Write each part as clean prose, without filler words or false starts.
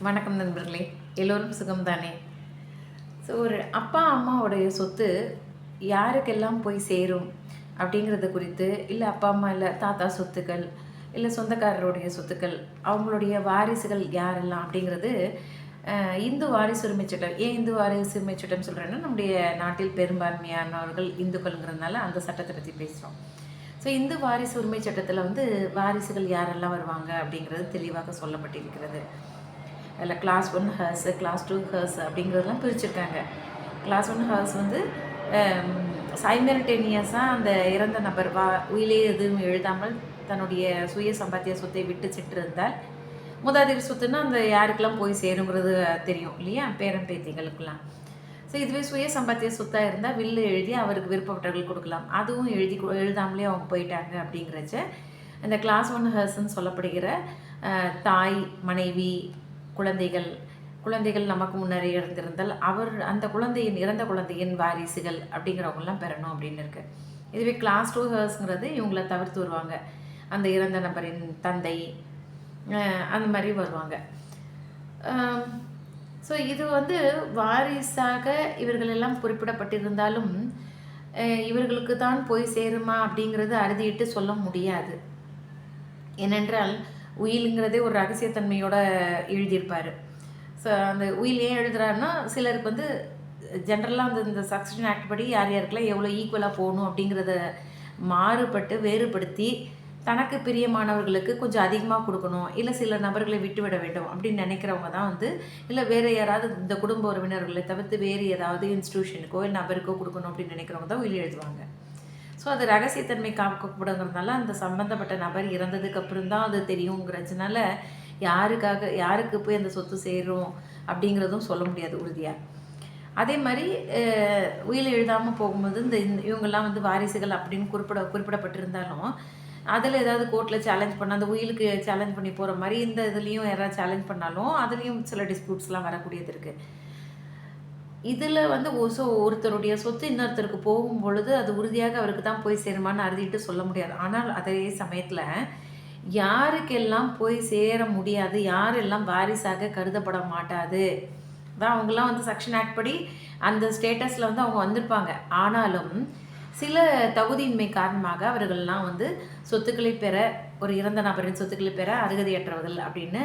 வணக்கம் நண்பர்களே, எல்லோரும் சுகம்தானே? ஸோ ஒரு அப்பா அம்மாவுடைய சொத்து யாருக்கெல்லாம் போய் சேரும் அப்படிங்கிறது குறித்து, இல்லை அப்பா அம்மா இல்லை தாத்தா சொத்துக்கள், இல்லை சொந்தக்காரருடைய சொத்துக்கள், அவங்களுடைய வாரிசுகள் யாரெல்லாம் அப்படிங்கிறது இந்து வாரிசுரிமை சட்டம். ஏன் இந்து வாரிசுரிமை சட்டம் சொல்கிறேன்னா, நம்முடைய நாட்டில் பெரும்பான்மையானவர்கள் இந்துக்கள்ங்கிறதுனால அந்த சட்டத்தை பற்றி பேசுகிறோம். ஸோ இந்து வாரிசு உரிமை சட்டத்தில் வாரிசுகள் யாரெல்லாம் வருவாங்க அப்படிங்கிறது தெளிவாக சொல்லப்பட்டிருக்கிறது. அதில் கிளாஸ் 1 ஹர்ஸு, கிளாஸ் 2 ஹர்ஸ் அப்படிங்கிறதெல்லாம் பிரிச்சுருக்காங்க. கிளாஸ் 1 ஹர்ஸ் சைமல்டேனியஸாக அந்த இறந்த நபர் உயிலே எதுவும் எழுதாமல் தன்னுடைய சுய சம்பாத்திய சொத்தை விட்டு சென்றிருந்தால், மூதாதையர் சொத்துன்னா அந்த யாருக்கெல்லாம் போய் சேருங்கிறது தெரியும் இல்லையா, பேரன் பேத்திகளுக்கெல்லாம். ஸோ இதுவே சுய சம்பாத்திய சொத்தாக இருந்தால் வில்லு எழுதி அவருக்கு விருப்பப்பட்டவர்கள் கொடுக்கலாம். அதுவும் எழுதாமலே அவங்க போயிட்டாங்க அப்படிங்கிறச்ச இந்த கிளாஸ் 1 ஹர்ஸ்ன்னு சொல்லப்படுகிற தாய், மனைவி, குழந்தைகள் நமக்கு முன்னரே இறந்திருந்தால் அந்த இறந்த குழந்தையின் வாரிசுகள் அப்படிங்கிறவங்கலாம் பெறணும் அப்படின்னு இருக்கு. இதுவே கிளாஸ் 2 ஹர்ஸ்ங்கிறது இவங்கள தவிர்த்து வருவாங்க. அந்த இறந்த நபரின் தந்தை அந்த மாதிரி வருவாங்க. ஸோ இது வாரிசாக இவர்கள் எல்லாம் குறிப்பிடப்பட்டிருந்தாலும் இவர்களுக்கு தான் போய் சேருமா அப்படிங்கிறது அறுதிட்டு சொல்ல முடியாது. ஏனென்றால் உயிலுங்கிறதே ஒரு ரகசியத்தன்மையோட எழுதியிருப்பார். ஸோ அந்த உயில் ஏன் எழுதுறாருன்னா, சிலருக்கு ஜென்ரலாக இந்த சக்சஷன் ஆக்ட் படி யார் யாருக்கெல்லாம் எவ்வளோ ஈக்குவலாக போகணும் அப்படிங்கிறத வேறுபடுத்தி தனக்கு பிரியமானவர்களுக்கு கொஞ்சம் அதிகமாக கொடுக்கணும், இல்லை சில நபர்களை விட்டுவிட வேண்டும் அப்படின்னு நினைக்கிறவங்க தான் இல்லை வேறு யாராவது இந்த குடும்ப உறவினர்களை தவிர்த்து வேறு ஏதாவது இன்ஸ்டியூஷனுக்கோ இல்லை நபருக்கோ கொடுக்கணும் அப்படின்னு நினைக்கிறவங்க தான் உயில் எழுதுவாங்க. ஸோ அது ரகசியத்தன்மை காக்கக்கூடாதுங்கிறதுனால அந்த சம்மந்தப்பட்ட நபர் இறந்ததுக்கு அப்புறம் தான் அது தெரியுங்கிறதுனால யாருக்கு போய் அந்த சொத்து சேரும் அப்படிங்கிறதும் சொல்ல முடியாது உறுதியாக. அதே மாதிரி உயில் எழுதாமல் போகும்போது இவங்கெல்லாம் வாரிசுகள் அப்படின்னு குறிப்பிடப்பட்டிருந்தாலும் அதில் ஏதாவது கோர்ட்டில் சேலஞ்ச் பண்ண அந்த உயிலுக்கு சேலஞ்ச் பண்ணி போகிற மாதிரி இந்த இதுலேயும் யாராவது சேலஞ்ச் பண்ணாலும் அதுலேயும் சில டிஸ்பியூட்ஸ்லாம் வரக்கூடியது இருக்குது. இதில் ஒருத்தருடைய சொத்து இன்னொருத்தருக்கு போகும் பொழுது அது உறுதியாக அவருக்கு தான் போய் சேருமான்னு அறுதிட்டு சொல்ல முடியாது. ஆனால் அதே சமயத்தில் யாருக்கெல்லாம் போய் சேர முடியாது, யாரெல்லாம் வாரிசாக கருதப்பட மாட்டாது, அதான் அவங்கெல்லாம் செக்ஷன் ஆக்ட் படி அந்த ஸ்டேட்டஸில் அவங்க வந்திருப்பாங்க. ஆனாலும் சில தகுதியின்மை காரணமாக அவர்கள்லாம் சொத்துக்களை பெற, ஒரு இறந்த நபரின் சொத்துக்களை பெற அருகதையற்றவர்கள் அப்படின்னு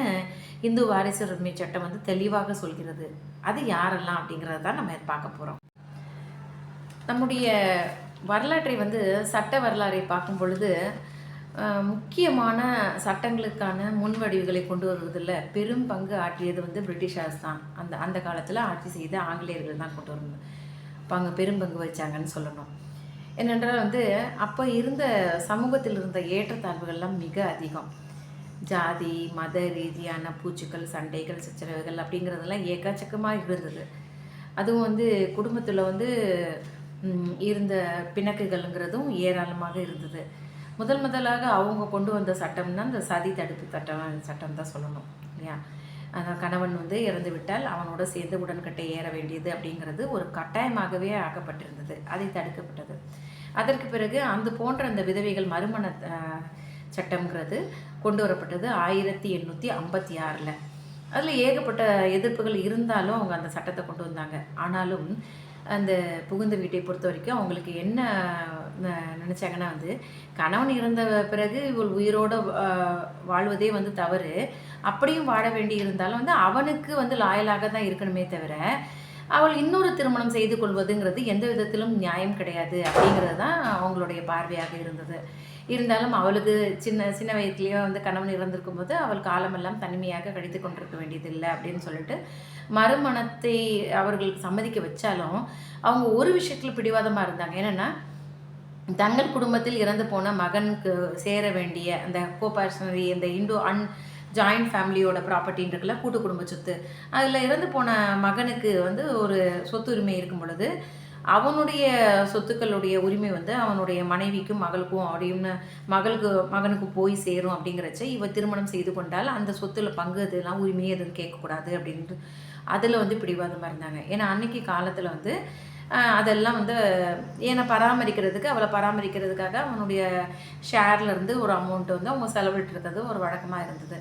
இந்து வாரிசு உரிமை சட்டம் தெளிவாக சொல்கிறது. அது யாரெல்லாம் அப்படிங்கிறத தான் நம்ம பார்க்க போகிறோம். நம்முடைய வரலாற்றை சட்ட வரலாறை பார்க்கும் பொழுது முக்கியமான சட்டங்களுக்கான முன்வடிவுகளை கொண்டு வருவதில் பெரும் பங்கு ஆற்றியது பிரிட்டிஷார்ஸ் தான். அந்த காலத்தில் ஆட்சி செய்த ஆங்கிலேயர்கள் தான் கொண்டு வரணும் பெரும் பங்கு வச்சாங்கன்னு சொல்லணும். என்னென்றால் அப்போ இருந்த சமூகத்தில் இருந்த ஏற்றத்தாழ்வுகள்லாம் மிக அதிகம். ஜாதி மத ரீதியான பூச்சிகள், சண்டைகள், சச்சரவுகள் அப்படிங்கிறதெல்லாம் ஏக்கச்சக்கமாக இருந்தது. அதுவும் குடும்பத்தில் இருந்த பிணக்குகள்ங்கிறதும் ஏராளமாக இருந்தது. முதலாக அவங்க கொண்டு வந்த சட்டம்னா இந்த சதி தடுப்பு சட்டம் தான் சொல்லணும் இல்லையா. அந்த கணவன் இறந்து விட்டால் அவனோட சேர்ந்து உடன்கட்டை ஏற வேண்டியது அப்படிங்கிறது ஒரு கட்டாயமாகவே ஆக்கப்பட்டிருந்தது. அதை தடுக்கப்பட்டது. அதற்கு பிறகு போன்ற அந்த விதவைகள் மறுமண சட்டம்ங்கிறது கொண்டு வரப்பட்டது 1856. அதில் ஏகப்பட்ட எதிர்ப்புகள் இருந்தாலும் அவங்க அந்த சட்டத்தை கொண்டு வந்தாங்க. ஆனாலும் அந்த புகுந்த வீட்டை பொறுத்த வரைக்கும் அவங்களுக்கு என்ன நினச்சாங்கன்னா கணவன் இறந்த பிறகு இவள் உயிரோடு வாழ்வதே தவறு, அப்படியும் வாழ வேண்டி இருந்தாலும் அவனுக்கு லாயலாக தான் இருக்கணுமே தவிர அவள் இன்னொரு திருமணம் செய்து கொள்வதுங்கிறது எந்த விதத்திலும் நியாயம் கிடையாது அப்படிங்கிறது தான் அவங்களுடைய பார்வையாக இருந்தது. இருந்தாலும் அவளுக்கு சின்ன வயதுலேயே கணவன் இறந்திருக்கும் போது அவள் காலமெல்லாம் தனிமையாக கழித்து கொண்டிருக்க வேண்டியதில்லை அப்படின்னு சொல்லிட்டு மறுமணத்தை அவர்களுக்கு சம்மதிக்க வச்சாலும் அவங்க ஒரு விஷயத்தில் பிடிவாதமாக இருந்தாங்க. என்னென்னா, தங்கள் குடும்பத்தில் இறந்து போன மகனுக்கு சேர வேண்டிய அந்த கோபார்ஷனரி, இந்த ஜாயிண்ட் ஃபேமிலியோட ப்ராப்பர்ட்டின்னு இருக்குல்ல, கூட்டு குடும்ப சொத்து, அதில் இறந்து போன மகனுக்கு ஒரு சொத்து உரிமை இருக்கும் பொழுது அவனுடைய சொத்துக்களுடைய உரிமை அவனுடைய மனைவிக்கும் மகளுக்கும் அப்படின்னு மகனுக்கு போய் சேரும் அப்படிங்கிறச்ச இவ திருமணம் செய்து கொண்டால் அந்த சொத்துல பங்கு அதெல்லாம் உரிமையே எதுவும் கேட்கக்கூடாது அப்படின்ட்டு அதில் பிடிவாதமாக இருந்தாங்க. ஏன்னா அன்னைக்கு காலத்தில் அதெல்லாம் ஏன்னா அவளை பராமரிக்கிறதுக்காக அவனுடைய ஷேர்லேருந்து ஒரு அமௌண்ட்டு அவங்க செலவிட்டு இருக்கிறது ஒரு வழக்கமாக இருந்தது.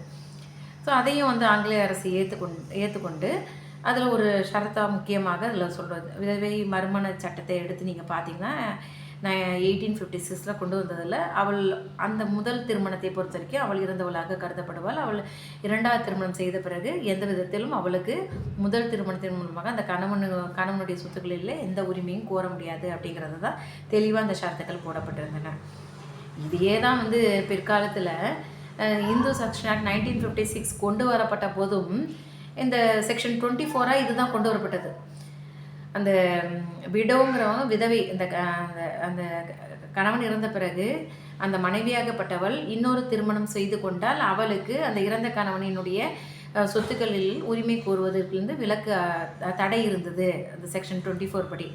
ஸோ அதையும் வந்து ஆங்கிலேய அரசு ஏற்றுக்கொண்டு அதில் ஒரு ஷரத்தா முக்கியமாக அதில் சொல்கிறது, விதவை மறுமண சட்டத்தை எடுத்து நீங்கள் பார்த்தீங்கன்னா, நான் 1856 கொண்டு வந்ததில் அவள் அந்த முதல் திருமணத்தை பொறுத்த வரைக்கும் அவள் இறந்தவளாக கருதப்படுவாள். அவள் 2வது திருமணம் செய்த பிறகு எந்த விதத்திலும் அவளுக்கு முதல் திருமணத்தின் மூலமாக அந்த கணவனுடைய சொத்துக்களில் எந்த உரிமையும் கோர முடியாது அப்படிங்கிறது தான் தெளிவாக அந்த ஷரத்துக்கள் போடப்பட்டிருந்தன. இதையே தான் வந்து பிற்காலத்தில் இந்து செக்ஷன் ஆக்ட் 1956 கொண்டு வரப்பட்ட போதும் இந்த செக்ஷன் 24 இதுதான் கொண்டு வரப்பட்டது. அந்த விடோங்கிறவங்க விதவை, அந்த அந்த கணவன் இறந்த பிறகு அந்த மனைவியாகப்பட்டவள் இன்னொரு திருமணம் செய்து கொண்டால் அவளுக்கு அந்த இறந்த கணவனினுடைய சொத்துக்களில் உரிமை கோருவதற்கிருந்து விலக்கு தடை இருந்தது அந்த செக்ஷன் 24 படி.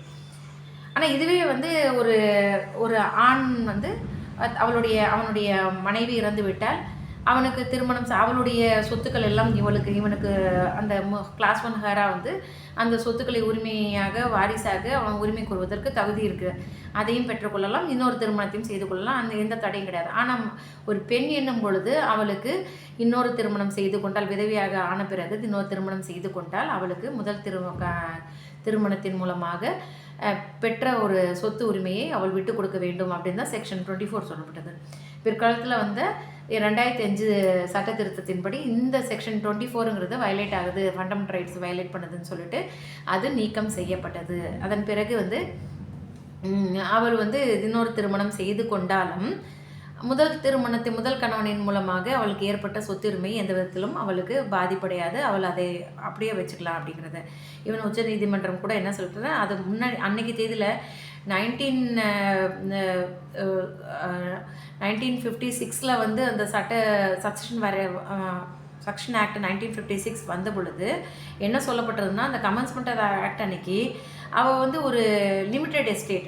ஆனால் இதுவே வந்து ஒரு ஒரு ஆண் வந்து அவனுடைய மனைவி இறந்து விட்டால் அவனுக்கு திருமணம் அவளுடைய சொத்துக்கள் எல்லாம் இவனுக்கு அந்த கிளாஸ் 1 ஹேரா வந்து அந்த சொத்துக்களை உரிமையாக வாரிசாக அவன் உரிமை கோருவதற்கு தகுதி இருக்குது. அதையும் பெற்றுக்கொள்ளலாம், இன்னொரு திருமணத்தையும் செய்து கொள்ளலாம், அந்த எந்த தடையும் கிடையாது. ஆனால் ஒரு பெண் என்னும் பொழுது அவளுக்கு இன்னொரு திருமணம் செய்து கொண்டால், விதவியாக ஆன பிறகு இன்னொரு திருமணம் செய்து கொண்டால் அவளுக்கு முதல் திருமணத்தின் மூலமாக பெற்ற ஒரு சொத்து உரிமையை அவள் விட்டு கொடுக்க வேண்டும் அப்படின்னு தான் செக்ஷன் 24 சொல்லப்பட்டது. பிற்காலத்தில் வந்து 2005 சட்ட திருத்தத்தின்படி இந்த செக்ஷன் 24ங்கிறது வயலேட் ஆகுது, ஃபண்டமெண்டல் ரைட்ஸ் வயலேட் பண்ணுதுன்னு சொல்லிட்டு அது நீக்கம் செய்யப்பட்டது. அதன் பிறகு வந்து அவள் வந்து இன்னொரு திருமணம் செய்து கொண்டாலும் முதல் கணவனின் மூலமாக அவளுக்கு ஏற்பட்ட சொத்துரிமை எந்த விதத்திலும் அவளுக்கு பாதிப்படையாது, அவள் அதை அப்படியே வச்சுக்கலாம் அப்படிங்கிறது. இவன் உச்ச நீதிமன்றம் கூட என்ன சொல்லிட்டு அது முன்னாடி அன்னைக்கு தேதியில் 1956 வந்து அந்த செக்ஷன் ஆக்ட் 1956 வந்த பொழுது என்ன சொல்லப்பட்டதுன்னா, அந்த கமென்ஸ்மெண்ட் ஆக்ட் அன்னைக்கு அவள் வந்து ஒரு லிமிட்டெட் எஸ்டேட்,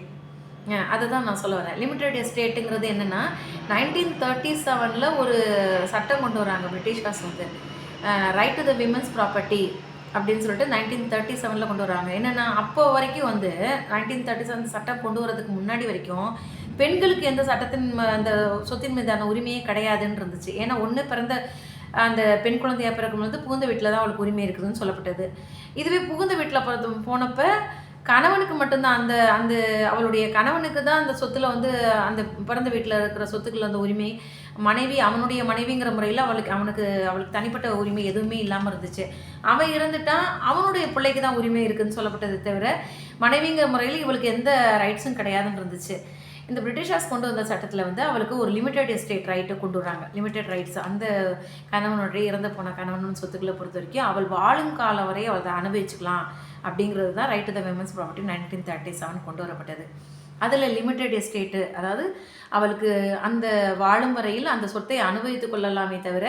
அதை தான் நான் சொல்ல வரேன். லிமிட்டெட் எஸ்டேட்டுங்கிறது என்னென்னா 1937 ஒரு சட்டம் கொண்டு வராங்க பிரிட்டிஷ்கார்ஸ் வந்து, right to the women's property அப்படின்னு சொல்லிட்டு 1937 கொண்டு வராங்க. என்னென்னா அப்போ வரைக்கும் வந்து 1937 சட்டம் கொண்டு வரதுக்கு முன்னாடி வரைக்கும் பெண்களுக்கு எந்த அந்த சொத்தின் மீதான உரிமையே கிடையாதுன்னு இருந்துச்சு. ஏன்னா ஒன்று பிறந்த அந்த பெண் குழந்தையாக பிறக்கும்போது புகுந்த வீட்டில் தான் அவளுக்கு உரிமை இருக்குதுன்னு சொல்லப்பட்டது. இதுவே புகுந்த வீட்டில் போனப்போ கணவனுக்கு மட்டும்தான் அந்த அந்த அவளுடைய கணவனுக்கு தான் அந்த சொத்தில் வந்து அந்த பிறந்த வீட்டில் இருக்கிற சொத்துக்கள் அந்த உரிமை, அவனுடைய மனைவிங்கிற முறையில் அவளுக்கு தனிப்பட்ட உரிமை எதுவுமே இல்லாமல் இருந்துச்சு. அவன் இறந்துட்டான், அவனுடைய பிள்ளைக்கு தான் உரிமை இருக்குதுன்னு சொல்லப்பட்டது தவிர மனைவிங்கிற முறையில் இவளுக்கு எந்த ரைட்ஸும் கிடையாதுன்னு இருந்துச்சு. இந்த பிரிட்டிஷர்ஸ் கொண்டு வந்த சட்டத்தில் வந்து அவளுக்கு ஒரு லிமிட்டெட் எஸ்டேட் ரைட்டை கொண்டு வராங்க. லிமிட்டெட் ரைட்ஸ் அந்த கணவனுடைய இறந்து போன கணவன் சொத்துக்களை பொறுத்த வரைக்கும் அவள் வாழும் காலம் வரை அவள் அதை அனுபவிச்சுக்கலாம் அப்படிங்கிறது தான் right to the women's property 1937 கொண்டு வரப்பட்டது. அதில் லிமிட்டெட் எஸ்டேட்டு, அதாவது அவளுக்கு அந்த வாழும் வரையில் அந்த சொத்தை அனுபவித்து கொள்ளலாமே தவிர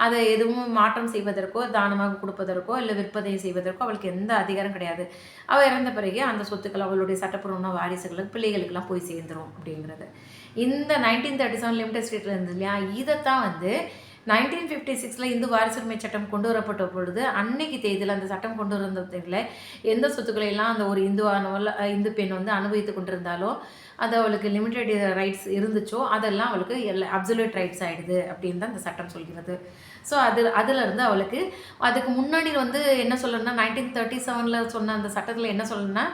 அதை எதுவும் மாற்றம் செய்வதற்கோ தானமாக கொடுப்பதற்கோ இல்லை விற்பதை செய்வதற்கோ அவளுக்கு எந்த அதிகாரம் கிடையாது. அவள் இறந்த பிறகு அந்த சொத்துக்கள் அவளுடைய சட்டப்பூர்வமான வாரிசுகளுக்கு பிள்ளைகளுக்கெல்லாம் போய் சேர்ந்துடும் அப்படிங்கிறது. இந்த 1937 லிமிட்டெட் எஸ்டேட்டில் இருந்தது இல்லையா, இதைத்தான் வந்து 1956 இந்து வாரிசுரிமை சட்டம் கொண்டு வரப்பட்ட பொழுது அன்னைக்கு தேதியில் அந்த சட்டம் கொண்டு வந்ததில் எந்த சொத்துக்களையெல்லாம் அந்த ஒரு இந்து பெண் வந்து அனுபவித்து கொண்டிருந்தாலோ அது அவளுக்கு லிமிட்டெட் ரைட்ஸ் இருந்துச்சோ அதெல்லாம் அவளுக்கு அப்சல்யூட் ரைட்ஸ் ஆகிடுது அப்படின்னு தான் இந்த சட்டம் சொல்கிறது. ஸோ அதிலிருந்து அவளுக்கு அதுக்கு முன்னாடி வந்து என்ன சொல்லணும்னா 1937 சொன்ன அந்த சட்டத்தில் என்ன சொல்லணும்னா,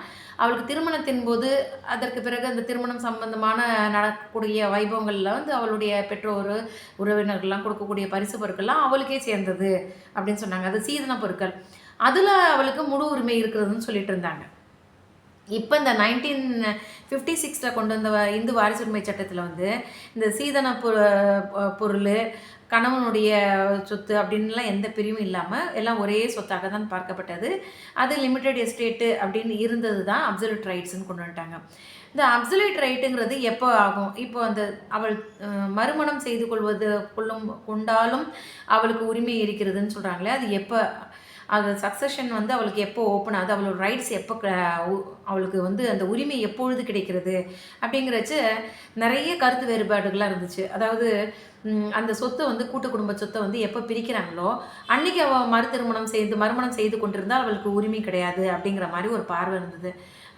அவளுக்கு திருமணத்தின் போது அதற்கு பிறகு அந்த திருமணம் சம்பந்தமான நடக்கக்கூடிய வைபவங்களில் வந்து அவளுடைய பெற்றோர் உறவினர்கள்லாம் கொடுக்கக்கூடிய பரிசு பொருட்கள்லாம் அவளுக்கே சேர்ந்தது அப்படின்னு சொன்னாங்க. அது சீதன பொருட்கள், அதில் அவளுக்கு முழு உரிமை இருக்கிறதுன்னு சொல்லிட்டு இருந்தாங்க. இப்போ இந்த 1956 கொண்டு வந்த இந்து வாரிசுரிமை சட்டத்தில் வந்து இந்த சீதன பொருள் கணவனுடைய சொத்து அப்படின்லாம் எந்த பிரிவும் இல்லாமல் எல்லாம் ஒரே சொத்தாக தான் பார்க்கப்பட்டது. அது லிமிட்டெட் எஸ்டேட்டு அப்படின்னு இருந்தது தான் அப்சல்யூட் ரைட்ஸ்ன்னு கொண்டு வந்துட்டாங்க. இந்த அப்சல்யூட் ரைட்டுங்கிறது எப்போ ஆகும், இப்போ அந்த அவள் மறுமணம் செய்து கொண்டாலும் அவளுக்கு உரிமை இருக்கிறதுன்னு சொல்கிறாங்களே, அது எப்போ அது சக்சஷன் வந்து அவளுக்கு எப்போ ஓப்பன் ஆகுது, அவளோட ரைட்ஸ் எப்போ அவளுக்கு வந்து அந்த உரிமை எப்பொழுது கிடைக்கிறது அப்படிங்கிறச்சு நிறைய கருத்து வேறுபாடுகள்லாம் இருந்துச்சு. அதாவது அந்த சொத்தை வந்து கூட்டு குடும்ப சொத்தை வந்து எப்போ பிரிக்கிறாங்களோ அன்றைக்கி அவள் மறுமணம் செய்து கொண்டிருந்தால் அவளுக்கு உரிமை கிடையாது அப்படிங்கிற மாதிரி ஒரு பார்வை இருந்தது.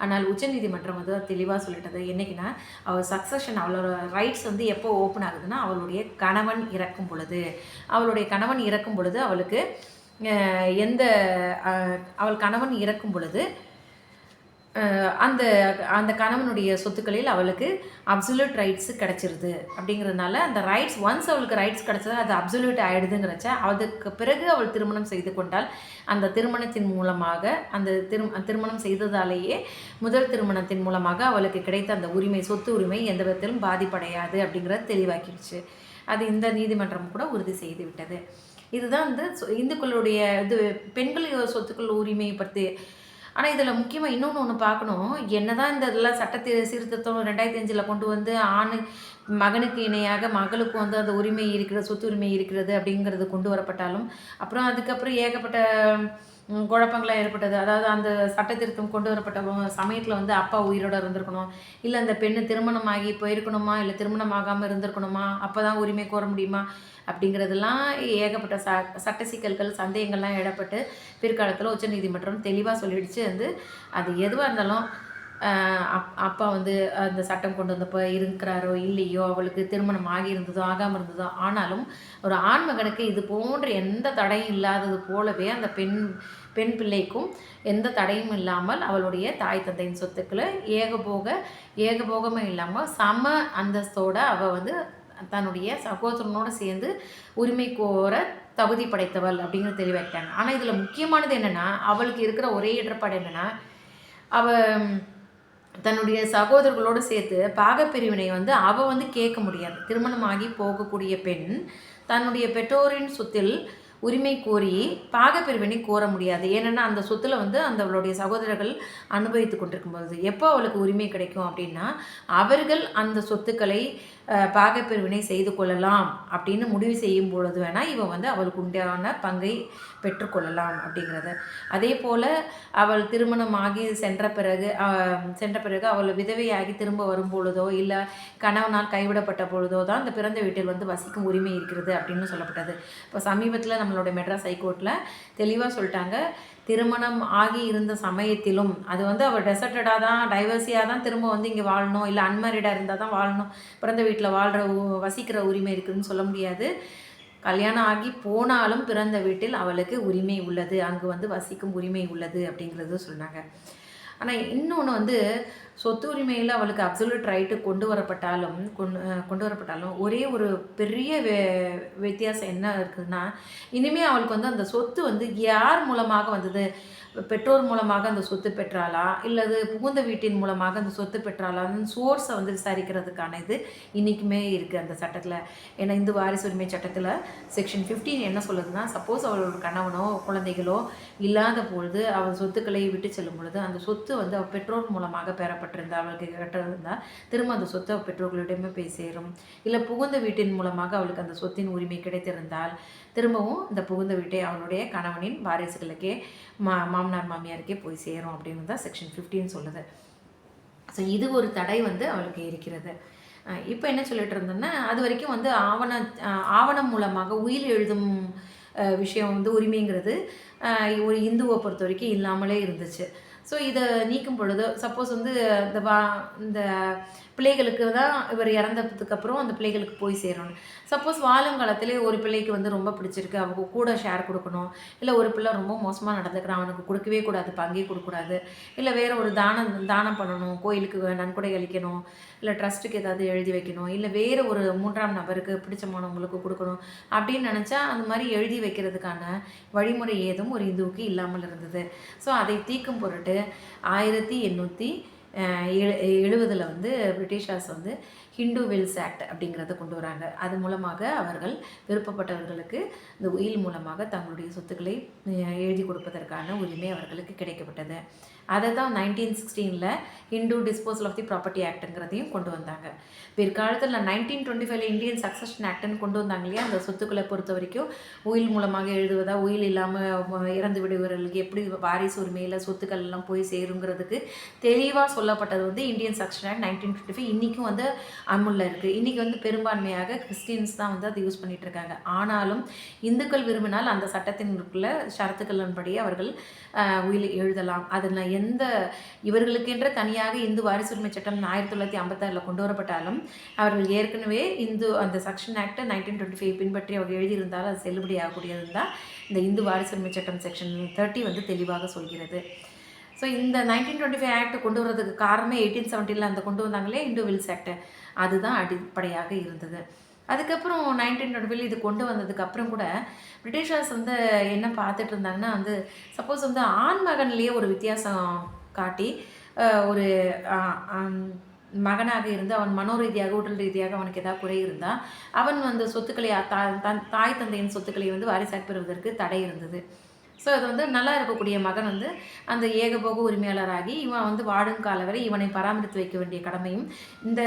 ஆனால் உச்சநீதிமன்றம் வந்து தெளிவாக சொல்லிட்டது. என்னைக்குன்னா, அவள் சக்சஷன் அவளோட ரைட்ஸ் வந்து எப்போ ஓப்பன் ஆகுதுன்னா, அவளுடைய கணவன் இறக்கும் பொழுது. அவளுடைய கணவன் இறக்கும் பொழுது அவளுக்கு எந்த அவள் கணவன் இறக்கும் பொழுது அந்த அந்த கணவனுடைய சொத்துக்களில் அவளுக்கு அப்சல்யூட் ரைட்ஸு கிடச்சிருது. அப்படிங்கிறதுனால அந்த ரைட்ஸ் ஒன்ஸ் அவளுக்கு ரைட்ஸ் கிடச்சது அது அப்சல்யூட் ஆகிடுதுங்கிறச்ச அதுக்கு பிறகு அவள் திருமணம் செய்து கொண்டால் அந்த திருமணத்தின் மூலமாக அந்த திருமணம் செய்ததாலேயே முதல் திருமணத்தின் மூலமாக அவளுக்கு கிடைத்த அந்த உரிமை, சொத்து உரிமை எந்த விதத்திலும் பாதிப்படையாது அப்படிங்கிறத தெளிவாக்கிடுச்சு. அது இந்த நீதிமன்றம் கூட உறுதி செய்து விட்டது. இதுதான் வந்து இந்துக்களுடைய பெண்கள் சொத்துக்கள் உரிமையை பற்றி. ஆனால் இதில் முக்கியமாக இன்னொன்று பார்க்கணும். என்னதான் இந்த இதெல்லாம் சீர்திருத்தம் 2005 கொண்டு வந்து மகனுக்கு இணையாக மகளுக்கு வந்து அந்த உரிமை இருக்கிறது, சொத்து உரிமை இருக்கிறது அப்படிங்கிறது கொண்டு வரப்பட்டாலும் அப்புறம் அதுக்கப்புறம் ஏகப்பட்ட குழப்பங்களாக ஏற்பட்டது. அதாவது அந்த சட்டத்திருத்தம் கொண்டு வரப்பட்ட சமயத்தில் வந்து அப்பா உயிரோடு இருந்திருக்கணும், இல்லை அந்த பெண்ணு திருமணமாகி போயிருக்கணுமா, இல்லை திருமணம் ஆகாமல் இருந்திருக்கணுமா, அப்போ தான் உரிமை கோர முடியுமா அப்படிங்கிறதெல்லாம் ஏகப்பட்ட சட்ட சிக்கல்கள், சந்தேகங்கள்லாம் எழப்பட்டு பிற்காலத்தில் உச்சநீதிமன்றம் தெளிவாக சொல்லிடுச்சு. வந்து அது எதுவாக இருந்தாலும் அப்பா வந்து அந்த சட்டம் கொண்டு வந்தப்போ இருக்கிறாரோ இல்லையோ, அவளுக்கு திருமணம் ஆகியிருந்ததோ ஆகாமல் இருந்ததோ, ஆனாலும் ஒரு ஆண் மகனுக்கு இது போன்ற எந்த தடையும் இல்லாதது போலவே அந்த பெண் பிள்ளைக்கும் எந்த தடையும் இல்லாமல் அவளுடைய தாய் தந்தையின் சொத்துக்களை ஏகபோகமே இல்லாமல் சம அந்தஸ்தோடு அவள் வந்து தன்னுடைய சகோதரனோடு சேர்ந்து உரிமை கோர தகுதி படைத்தவள் அப்படிங்கிறது தெளிவாக்கிட்டாங்க. ஆனால் இதில் முக்கியமானது என்னென்னா, அவளுக்கு இருக்கிற ஒரே இடர்பாடு என்னென்னா, அவள் தன்னுடைய சகோதரர்களோடு சேர்த்து பாகப்பிரிவினை வந்து அவள் வந்து கேட்க முடியாது. திருமணமாகி போகக்கூடிய பெண் தன்னுடைய பெற்றோரின் சொத்தில் உரிமை கோரி பாகப்பிரிவினை கோர முடியாது. ஏன்னா அந்த சொத்தில் வந்து அவளுடைய சகோதரர்கள் அனுபவித்து கொண்டிருக்கும்போது எப்போ அவளுக்கு உரிமை கிடைக்கும் அப்படின்னா, அவர்கள் அந்த சொத்துக்களை பாகப்பிரிவினை செய்து கொள்ளலாம் அப்படின்னு முடிவு செய்யும் பொழுது வேணால் இவன் வந்து அவளுக்கு உண்டான பங்கை பெற்றுக்கொள்ளலாம் அப்படிங்கிறது. அதே போல் அவள் திருமணமாகி சென்ற பிறகு அவள் விதவையாகி திரும்ப வரும் பொழுதோ இல்லை கணவனால் கைவிடப்பட்ட பொழுதோ தான் அந்த பிறந்த வீட்டில் வந்து வசிக்கும் உரிமை இருக்கிறது அப்படின்னு சொல்லப்பட்டது. இப்போ சமீபத்தில் நம்மளோட மெட்ராஸ் ஹைகோர்ட்டில் தெளிவாக சொல்லிட்டாங்க, திருமணம் ஆகி இருந்த சமயத்திலும் அது வந்து அவள் டெசர்ட்டடாக தான் டைவர்ஸியாக தான் திரும்ப வந்து இங்கே வாழணும், இல்லை அன்மேரிடாக இருந்தால் தான் வாழணும், பிறந்த வீட்டில் வசிக்கிற உரிமை இருக்குதுன்னு சொல்ல முடியாது. கல்யாணம் ஆகி போனாலும் பிறந்த வீட்டில் அவளுக்கு உரிமை உள்ளது, அங்கு வந்து வசிக்கும் உரிமை உள்ளது அப்படிங்கிறது சொன்னாங்க. ஆனால் இன்னொன்று வந்து சொத்து உரிமையில் அவளுக்கு அப்சல்யூட் ரைட்டு கொண்டு வரப்பட்டாலும் ஒரே ஒரு பெரிய வித்தியாசம் என்ன இருக்குதுன்னா, இனிமேல் அவளுக்கு வந்து அந்த சொத்து வந்து யார் மூலமாக வந்தது, பெற்றோர் மூலமாக அந்த சொத்து பெற்றாளா இல்லது புகுந்த வீட்டின் மூலமாக அந்த சொத்து பெற்றாளான்னு சோர்ஸை வந்து விசாரிக்கிறதுக்கான இது இன்றைக்குமே இருக்குது அந்த சட்டத்தில். ஏன்னா இந்து வாரிசு உரிமை சட்டத்தில் செக்ஷன் 15 என்ன சொல்லுதுன்னா, சப்போஸ் அவளோட கணவனோ குழந்தைகளோ இல்லாத பொழுது அவள் சொத்துக்களை விட்டு செல்லும் பொழுது அந்த சொத்து வந்து அவள் பெற்றோர் மூலமாக பெறப்பட்டிருந்தால், அவளுக்கு கட்டிருந்தால் திரும்ப அந்த சொத்து அவள் பெற்றோர்களிடமே போய் சேரும். இல்லை புகுந்த வீட்டின் மூலமாக அவளுக்கு அந்த சொத்தின் உரிமை கிடைத்திருந்தால் திரும்பவும் இந்த புகுந்த வீட்டை அவளுடைய கணவனின் வாரிசுகளுக்கே மாமனார் மாமியாருக்கே போய் சேரும் அப்படின்னு தான் செக்ஷன் 15 சொல்லுது. ஸோ இது ஒரு தடை வந்து அவளுக்கு இருக்கிறது. இப்போ என்ன சொல்லிட்டு இருந்தோன்னா, அது வரைக்கும் வந்து ஆவணம் மூலமாக உயில் எழுதும் விஷயம் வந்து உரிமைங்கிறது ஒரு இந்துவை பொறுத்த வரைக்கும் இல்லாமலே இருந்துச்சு. ஸோ இதை நீக்கும் பொழுது சப்போஸ் வந்து இந்த பிள்ளைகளுக்கு தான் இவர் இறந்ததுக்கப்புறம் அந்த பிள்ளைகளுக்கு போய் சேரணும். சப்போஸ் வாழும் காலத்திலே ஒரு பிள்ளைக்கு வந்து ரொம்ப பிடிச்சிருக்கு, அவங்க கூட ஷேர் கொடுக்கணும், இல்லை ஒரு பிள்ளை ரொம்ப மோசமாக நடந்துக்கிறான் அவனுக்கு கொடுக்கவே கூடாது, பங்கே கொடுக்கக்கூடாது, இல்லை வேறு ஒரு தானம் பண்ணணும், கோயிலுக்கு நன்கொடை அளிக்கணும், இல்லை ட்ரஸ்ட்டுக்கு ஏதாவது எழுதி வைக்கணும், இல்லை வேறு ஒரு 3ஆம் நபருக்கு பிடிச்சமானவங்களுக்கு கொடுக்கணும் அப்படின்னு நினச்சா அந்த மாதிரி எழுதி வைக்கிறதுக்கான வழிமுறை ஏதும் ஒரு இந்துவுக்கு இல்லாமல் இருந்தது. ஸோ அதை தீர்க்கும் பொருட்டு 1870 வந்து பிரிட்டிஷர்ஸ் வந்து ஹிந்து வில்ஸ் ஆக்ட் அப்படிங்கிறத கொண்டு வராங்க. அது மூலமாக அவர்கள் விருப்பப்பட்டவர்களுக்கு இந்த உயில் மூலமாக தங்களுடைய சொத்துக்களை எழுதி கொடுப்பதற்கான உரிமை அவர்களுக்கு கிடைக்கப்பட்டது. அதை தான் 1916 Hindu disposal of the property ஆக்டுங்கிறதையும் கொண்டு வந்தாங்க. பிற்காலத்தில் 1925 இந்தியன் சக்சஷன் ஆக்ட்னு கொண்டு வந்தாங்க இல்லையா, அந்த சொத்துக்களை பொறுத்த வரைக்கும் உயில் மூலமாக எழுதுவதா, உயில் இல்லாமல் இறந்து விடுவர்களுக்கு எப்படி வாரிசு உரிமையில் சொத்துக்கள் எல்லாம் போய் சேருங்கிறதுக்கு தெளிவாக சொல்லப்பட்டது வந்து இந்தியன் சக்சஷன் ஆக்ட் 1925. இன்றைக்கும் வந்து அமுல்ல இருக்குது. இன்றைக்கி வந்து பெரும்பான்மையாக கிறிஸ்டியன்ஸ் தான் வந்து அதை யூஸ் பண்ணிகிட்டு இருக்காங்க. ஆனாலும் இந்துக்கள் விரும்பினால் அந்த சட்டத்தினுக்குள்ள ஷரத்துக்களின்படி அவர்கள் உயில் எழுதலாம். அதில் எந்த இவர்களுக்கென்ற தனியாக இந்து வாரிசுரிமை சட்டம் 1956 கொண்டு வரப்பட்டாலும் அவர்கள் ஏற்கனவே அந்த செக்ஷன் ஆக்ட் 1925 பின்பற்றி அவர்கள் எழுதியிருந்தால் அது செல்லுபடியாகக்கூடியது தான் இந்த இந்து வாரிசுரிமை சட்டம் செக்ஷன் 30 வந்து தெளிவாக சொல்கிறது. ஸோ இந்த 1925 ஆக்ட் கொண்டு வரதுக்கு காரணமே 1870 அந்த கொண்டு வந்தாங்களே இந்து வில்ஸ் ஆக்ட், அதுதான் அடிப்படையாக இருந்தது. அதுக்கப்புறம் 1925 இது கொண்டு வந்ததுக்கப்புறம் கூட பிரிட்டிஷர்ஸ் வந்து என்ன பார்த்துட்டு இருந்தாங்கன்னா வந்து சப்போஸ் வந்து ஆண் மகன்லேயே ஒரு வித்தியாசம் காட்டி ஒரு மகனாக இருந்து அவன் மனோரீதியாக உடல் ரீதியாக அவனுக்கு ஏதாவது குறை இருந்தால் அவன் வந்து சொத்துக்களை தாய் தந்தையின் சொத்துக்களை வந்து வாரிசாக பெறுவதற்கு தடை இருந்தது. ஸோ அது வந்து நல்லா இருக்கக்கூடிய மகன் வந்து அந்த ஏகபோக உரிமையாளராகி இவன் வந்து வாடும் கால வரை இவனை பராமரித்து வைக்க வேண்டிய கடமையும், இந்த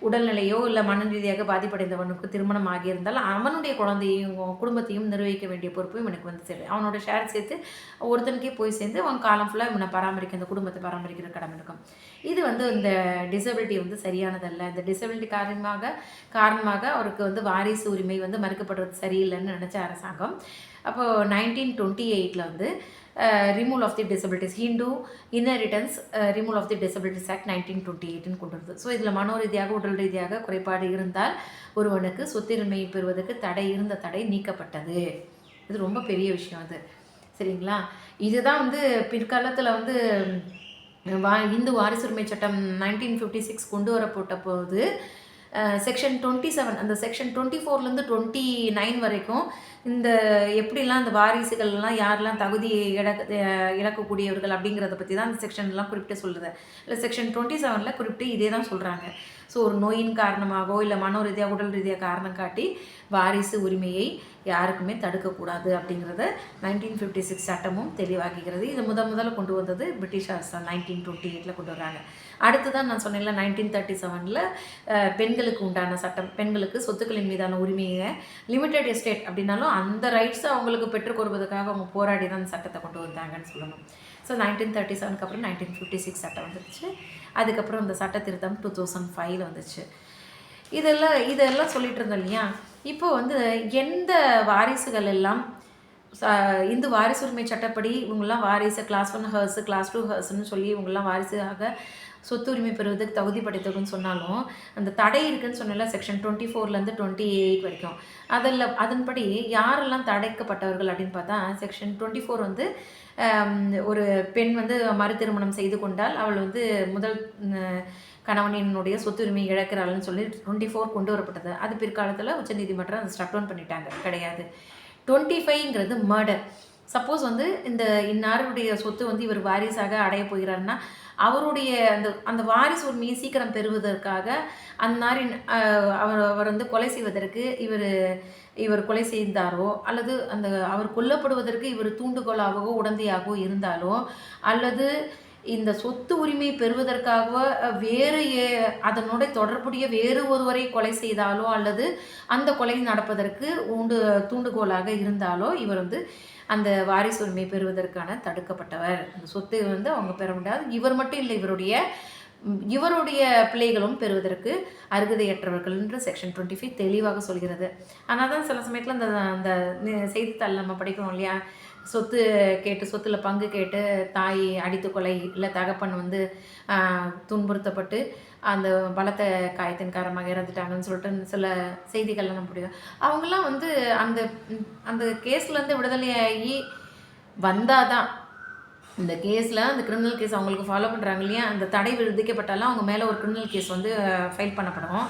உடல்நிலையோ இல்லை மன ரீதியாக பாதிப்படைந்தவனுக்கு திருமணம் ஆகியிருந்தால் அவனுடைய குழந்தையும் குடும்பத்தையும் நிர்வகிக்க வேண்டிய பொறுப்பு இவனுக்கு வந்து சேரும். அவனோட ஷேர் சேர்த்து ஒருத்தனுக்கே போய் சேர்ந்து அவன் காலம் ஃபுல்லாக இவனை பராமரிக்க அந்த குடும்பத்தை பராமரிக்கிற கடமை இருக்கும். இது வந்து இந்த டிசபிலிட்டி வந்து சரியானதல்ல. இந்த டிசபிலிட்டி காரணமாக அவருக்கு வந்து வாரிசு உரிமை வந்து மறுக்கப்படுறது சரியில்லைன்னு நினச்ச அரசாங்கம் அப்போது 1928 வந்து removal of the disabilities Hindu inheritance removal of the disabilities act 1928 கொண்டு வருது. ஸோ இதில் மனோ ரீதியாக உடல் ரீதியாக குறைபாடு இருந்தால் ஒருவனுக்கு சொத்துரிமை பெறுவதற்கு தடை நீக்கப்பட்டது. இது ரொம்ப பெரிய விஷயம் அது, சரிங்களா? இதுதான் வந்து பிற்காலத்தில் வந்து இந்து வாரிசுரிமை சட்டம் 1956 கொண்டு வரப்பட்ட போது செக்ஷன் 27 அந்த செக்ஷன் 24லேருந்து 29 வரைக்கும் இந்த எப்படிலாம் அந்த வாரிசுகள்லாம் யாரெல்லாம் தகுதி இழக்கக்கூடியவர்கள் அப்படிங்கிறத பற்றி தான் அந்த செக்ஷன்லாம் குறிப்பிட்டு சொல்லுது. இல்லை செக்ஷன் 27 குறிப்பிட்டு இதே தான் சொல்கிறாங்க. ஸோ ஒரு நோயின் காரணமாகவோ இல்லை மனோ ரீதியாக உடல் ரீதியாக காரணம் காட்டி வாரிசு உரிமையை யாருக்குமே தடுக்கக்கூடாது அப்படிங்கிறத 1956 சட்டமும் தெளிவாக்குகிறது. இது முதல்ல கொண்டு வந்தது பிரிட்டிஷ் அரசாங்கம் 1928 கொண்டு வர்றாங்க. அடுத்துதான் நான் சொன்னேன்ல 1937 பெண்களுக்கு உண்டான சட்டம், பெண்களுக்கு சொத்துக்களின் மீதான உரிமையை லிமிடெட் எஸ்டேட் அப்படின்னாலும் அந்த ரைட்ஸை அவங்களுக்கு பெற்றுக்கொள்வதற்காக அவங்க போராடி தான் அந்த சட்டத்தை கொண்டு வந்தாங்கன்னு சொல்லணும். ஸோ 1937 அப்புறம் 1956 சட்டம் வந்துருச்சு. அதுக்கப்புறம் இந்த சட்ட திருத்தம் 2005 வந்துச்சு. இதெல்லாம் சொல்லிட்டு இருந்தோம் இல்லையா? இப்போ வந்து எந்த வாரிசுகள் எல்லாம் இந்து வாரிசுரிமை சட்டப்படி இவங்கெல்லாம் வாரிசு கிளாஸ் 1 ஹர்ஸு கிளாஸ் 2 ஹர்ஸ்ன்னு சொல்லி இவங்கெல்லாம் வாரிசாக சொத்து உரிமை பெறுவதற்கு தகுதி படைத்தவர்கள்னு சொன்னாலும் அந்த தடை இருக்குதுன்னு சொன்னால செக்ஷன் 24லேருந்து 28 வரைக்கும் அதன்படி யாரெல்லாம் தடைக்கப்பட்டவர்கள் அப்படின்னு பார்த்தா செக்ஷன் 24 வந்து ஒரு பெண் வந்து மறு திருமணம் செய்து கொண்டால் அவள் வந்து முதல் கணவனினுடைய சொத்துரிமை இழக்கிறாள்னு சொல்லி 24 கொண்டு வரப்பட்டது. அது பிற்காலத்தில் உச்சநீதிமன்றம் அதை ஸ்டக் டவுன் பண்ணிட்டாங்க, கிடையாது. 25ங்கிறது மர்டர். சப்போஸ் வந்து இந்த இன்னாருடைய சொத்து வந்து இவர் வாரிசாக அடைய போகிறாருன்னா அவருடைய அந்த வாரிசு உரிமையை சீக்கிரம் பெறுவதற்காக அந்த மாதிரி அவர் வந்து கொலை செய்வதற்கு இவர் கொலை செய்தாரோ அல்லது அவர் கொல்லப்படுவதற்கு இவர் தூண்டுகோலாகவோ உடந்தையாகவோ இருந்தாலோ அல்லது இந்த சொத்து உரிமை பெறுவதற்காக வேறு அதனோட தொடர்புடைய வேறு ஒருவரை கொலை செய்தாலோ அல்லது அந்த கொலை நடப்பதற்கு தூண்டுகோலாக இருந்தாலோ இவர் வந்து அந்த வாரிசு உரிமை பெறுவதற்கான தடுக்கப்பட்டவர். அந்த சொத்தை வந்து அவங்க பெற முடியாது. இவர் மட்டும் இல்லை, இவருடைய பிள்ளைகளும் பெறுவதற்கு அருகதையற்றவர்கள் என்று செக்ஷன் 25 தெளிவாக சொல்கிறது. ஆனால் தான் சில சமயத்தில் அந்த செய்தித்தாள் நம்ம படிக்கிறோம் இல்லையா, சொத்து கேட்டு சொத்தில் பங்கு கேட்டு தாய் அடித்து கொலை இல்லை தகப்பன் வந்து துன்புறுத்தப்பட்டு அந்த பலத்த காயத்தின் காரணமாக இறந்துட்டாங்கன்னு சொல்லிட்டு சில செய்திகள்லாம் நம்ம முடியும். அவங்களாம் வந்து அந்த கேஸ்லேருந்து விடுதலையாகி வந்தால் தான் இந்த கேஸில் அந்த கிரிமினல் கேஸ் அவங்களுக்கு ஃபாலோ பண்ணுறாங்க இல்லையா, அந்த தடை விதிக்கப்பட்டாலும் அவங்க மேலே ஒரு கிரிமினல் கேஸ் வந்து ஃபைல் பண்ணப்படும்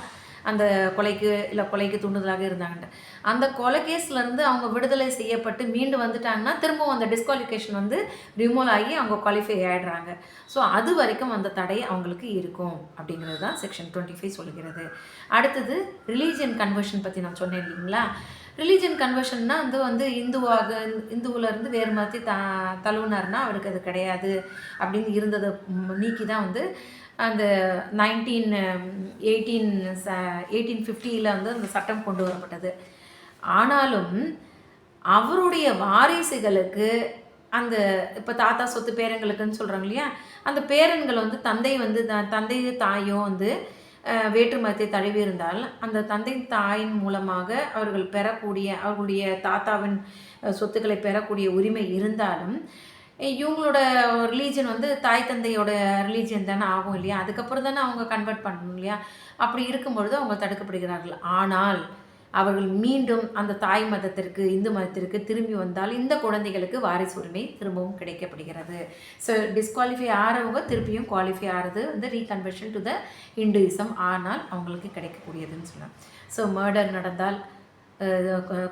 அந்த கொலைக்கு தூண்டுதலாக இருந்தாங்கன்ட்டு. அந்த கொலை கேஸ்லேருந்து அவங்க விடுதலை செய்யப்பட்டு மீண்டு வந்துட்டாங்கன்னா திரும்பவும் அந்த டிஸ்குவாலிஃபிகேஷன் வந்து ரிமூவ் ஆகி அவங்க குவாலிஃபை ஆகிடுறாங்க. ஸோ அது வரைக்கும் அந்த தடை அவங்களுக்கு இருக்கும் அப்படிங்கிறது தான் செக்ஷன் 25 சொல்கிறது. அடுத்தது ரிலீஜியன் கன்வர்ஷன் பற்றி நான் சொன்னேன் இல்லைங்களா. ரிலீஜியன் கன்வர்ஷன்னா வந்து இந்துவிலேருந்து வேறு மாதிரி தழுவினார்னா அவருக்கு அது கிடையாது அப்படின்னு இருந்ததை நீக்கி தான் வந்து அந்த 1850 வந்து அந்த சட்டம் கொண்டு வரப்பட்டது. ஆனாலும் அவருடைய வாரிசுகளுக்கு அந்த இப்போ தாத்தா சொத்து பேரங்களுக்குன்னு சொல்கிறாங்க இல்லையா, அந்த பேரன்கள் வந்து தந்தை தாயோ வந்து வேற்று மதத்தை தழுவி இருந்தால் அந்த தந்தை தாயின் மூலமாக அவர்கள் பெறக்கூடிய அவர்களுடைய தாத்தாவின் சொத்துக்களை பெறக்கூடிய உரிமை இருந்தாலும் இவங்களோட ரிலீஜன் வந்து தாய் தந்தையோட ரிலீஜன் தானே ஆகும் இல்லையா? அதுக்கப்புறம் தானே அவங்க கன்வெர்ட் பண்ணணும் இல்லையா? அப்படி இருக்கும்பொழுது அவங்க தடுக்கப்படுகிறார்கள். ஆனால் அவர்கள் மீண்டும் அந்த தாய் மதத்திற்கு இந்து மதத்திற்கு திரும்பி வந்தால் இந்த குழந்தைகளுக்கு வாரிசு உரிமை திரும்பவும் கிடைக்கப்படுகிறது. ஸோ டிஸ்குவாலிஃபை ஆகிறவங்க திருப்பியும் குவாலிஃபை ஆகிறது வந்து ரீகன்வர்ஷன் டு த இந்துயிசம். ஆனால் அவங்களுக்கு கிடைக்கக்கூடியதுன்னு சொல்லலாம். ஸோ மர்டர் நடந்தால்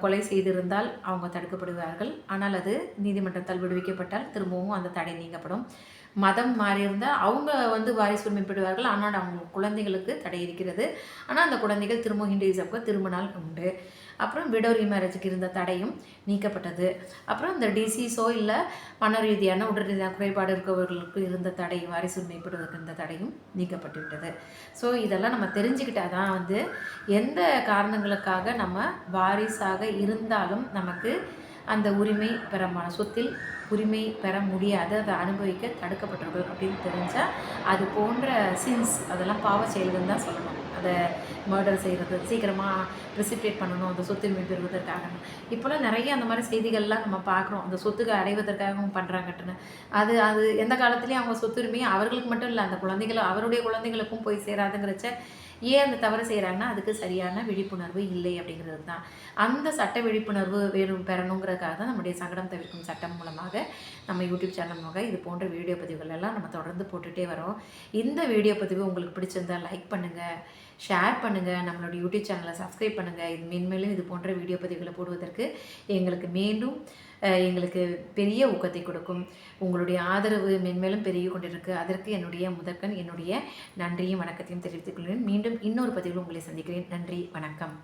கொலை செய்திருந்தால் அவங்க தடுக்கப்படுவார்கள். ஆனால் அது நீதிமன்றத்தால் விடுவிக்கப்பட்டால் திரும்பவும் அந்த தடை நீக்கப்படும். மதம் மாறியிருந்தால் அவங்க வந்து வாரிசு உரிமை பெறுவார்கள். ஆனால் அவங்க குழந்தைகளுக்கு தடை இருக்கிறது. ஆனால் அந்த குழந்தைகள் திரும்ப ஹிந்துயிசம்க்கு திரும்பினால் உண்டு. அப்புறம் விடோ ரீமேரேஜுக்கு இருந்த தடையும் நீக்கப்பட்டது. அப்புறம் இந்த டிசீஸோ இல்லை மன ரீதியான உடல் ரீதியான குறைபாடு இருக்கவர்களுக்கு இருந்த தடை வாரிசு உரிமை பெறுவதற்கு இருந்த தடையும் நீக்கப்பட்டு விட்டது. ஸோ இதெல்லாம் நம்ம தெரிஞ்சுக்கிட்டால் தான் வந்து எந்த காரணங்களுக்காக நம்ம வாரிசாக இருந்தாலும் நமக்கு அந்த உரிமை சொத்தில் உரிமை பெற முடியாது, அதை அனுபவிக்க தடுக்கப்பட்டவர்கள் அப்படின்னு தெரிஞ்சால் அது போன்ற சின்ஸ் அதெல்லாம் பாவ செயல்கள் தான் சொல்லணும். அதை மர்டர் செய்கிறது, சீக்கிரமாக ப்ரிசிப்டேட் பண்ணணும் அந்த சொத்துரிமை பெறுவதற்காக. இப்போலாம் நிறைய அந்த மாதிரி செய்திகள்லாம் நம்ம பார்க்குறோம். அந்த சொத்துக்கு அடைவதற்காகவும் பண்ணுறாங்கட்டுன்னு. அது அது எந்த காலத்துலேயும் அவங்க சொத்துரிமையை அவர்களுக்கு மட்டும் இல்லை, அந்த குழந்தைகள் அவருடைய குழந்தைகளுக்கும் போய் சேராதுங்கிறச்ச ஏன் அந்த தவறு செய்கிறாங்கன்னா அதுக்கு சரியான விழிப்புணர்வு இல்லை அப்படிங்கிறது தான். அந்த சட்ட விழிப்புணர்வு பெறணுங்கிறதுக்காக தான் நம்முடைய சங்கடம் தவிர்க்கும் சட்டம் மூலமாக நம்ம யூடியூப் சேனல் மூலமாக இது போன்ற வீடியோ பதிவுகள் எல்லாம் நம்ம தொடர்ந்து போட்டுகிட்டே வரோம். இந்த வீடியோ பதிவு உங்களுக்கு பிடிச்சிருந்தால் லைக் பண்ணுங்கள், ஷேர் பண்ணுங்கள், நம்மளோட யூடியூப் சேனலை சப்ஸ்கிரைப் பண்ணுங்கள். இது மென்மேலும் இது போன்ற வீடியோ பதிவுகளை போடுவதற்கு எங்களுக்கு பெரிய ஊக்கத்தை கொடுக்கும். உங்களுடைய ஆதரவு மென்மேலும் பெருகி கொண்டிருக்கு. அதற்கு என்னுடைய நன்றியும் வணக்கத்தையும் தெரிவித்துக் கொள்கிறேன். மீண்டும் இன்னொரு பதிவில் உங்களை சந்திக்கிறேன். நன்றி, வணக்கம்.